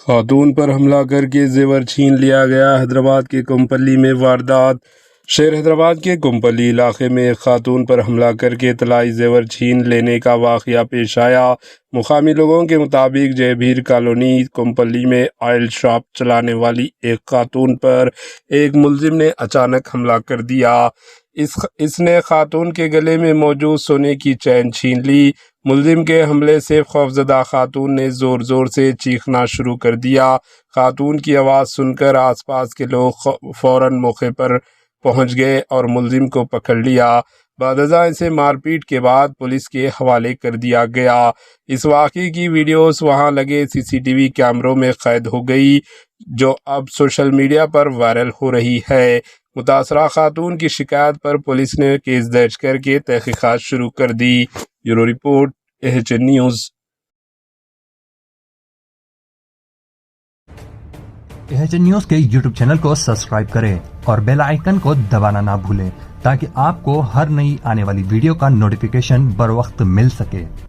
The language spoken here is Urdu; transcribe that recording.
خاتون پر حملہ کر کے زیور چھین لیا گیا۔ حیدرآباد کے کمپلی میں واردات۔ شہر حیدرآباد کے کمپلی علاقے میں ایک خاتون پر حملہ کر کے طلائی زیور چھین لینے کا واقعہ پیش آیا۔ مقامی لوگوں کے مطابق جے بھیر کالونی کمپلی میں آئل شاپ چلانے والی ایک خاتون پر ایک ملزم نے اچانک حملہ کر دیا۔ اس نے خاتون کے گلے میں موجود سونے کی چین چھین لی۔ ملزم کے حملے سے خوفزدہ خاتون نے زور زور سے چیخنا شروع کر دیا۔ خاتون کی آواز سن کر آس پاس کے لوگ فوراً موقع پر پہنچ گئے اور ملزم کو پکڑ لیا۔ بعد ازاں اسے مار پیٹ کے بعد پولیس کے حوالے کر دیا گیا۔ اس واقعے کی ویڈیوز وہاں لگے سی سی ٹی وی کیمروں میں قید ہو گئی، جو اب سوشل میڈیا پر وائرل ہو رہی ہے۔ متاثرہ خاتون کی شکایت پر پولیس نے کیس درج کر کے تحقیقات شروع کر دی۔ Bureau report AHN news. AHN news کے یوٹیوب چینل کو سبسکرائب کریں اور بیل آئیکن کو دبانا نہ بھولیں تاکہ آپ کو ہر نئی آنے والی ویڈیو کا نوٹیفیکیشن بر وقت مل سکے۔